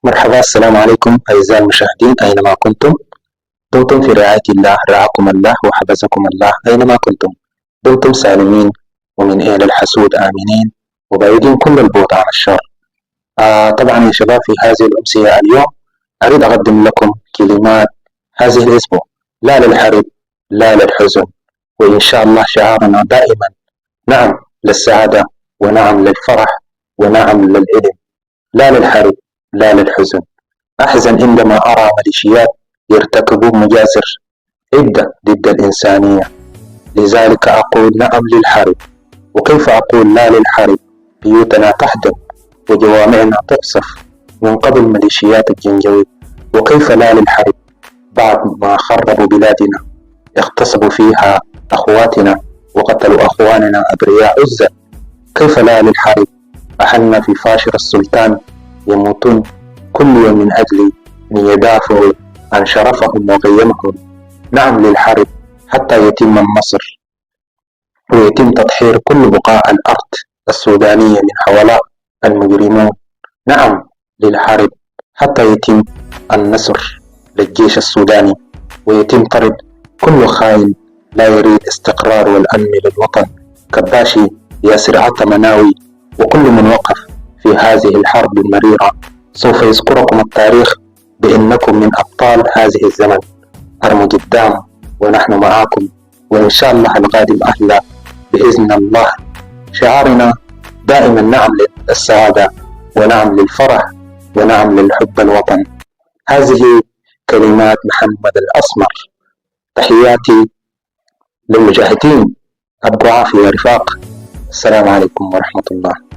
مرحبا، السلام عليكم أعزائي المشاهدين أينما كنتم. دمتم في رعاية الله، رعاكم الله وحفظكم الله أينما كنتم. دمتم سالمين ومن أهل الحسود آمنين وبعيدين كل البعد عن الشر. طبعا يا شباب، في هذه الأمسية اليوم أريد أقدم لكم كلمات هذه الأسبوع: لا للحرب، لا للحزن، وإن شاء الله شعارنا دائما نعم للسعادة، ونعم للفرح، ونعم للعلم. لا للحرب، لا للحزن. أحزن عندما أرى ميليشيات يرتكبون مجازر عدة ضد الإنسانية، لذلك أقول نعم للحرب. وكيف أقول لا للحرب؟ بيوتنا تهدم وجوامعنا تقصف من قبل ميليشيات الجنجويد. وكيف لا للحرب بعد ما خربوا بلادنا، اغتصبوا فيها أخواتنا وقتلوا أخواننا أبرياء عزة؟ كيف لا للحرب؟ أهلنا في فاشر السلطان يموتون كل يوم من أجل أن يدافعوا عن شرفهم وقيمهم. نعم للحرب حتى يتم النصر ويتم تطهير كل بقاع الأرض السودانية من هؤلاء المجرمون. نعم للحرب حتى يتم النصر للجيش السوداني، ويتم طرد كل خائن لا يريد استقرار والأمن للوطن كباشي ياسر عطا مناوي. وكل من وقف في هذه الحرب المريرة سوف يذكركم التاريخ بأنكم من أبطال هذه الزمن. ارموا قدام ونحن معاكم، وإن شاء الله القادم أحلى بإذن الله. شعارنا دائما نعم للسعادة، ونعم للفرح، ونعم للحب الوطن. هذه كلمات محمد الأسمر. تحياتي للمجاهدين. أبقوا عافية يا رفاق. السلام عليكم ورحمة الله.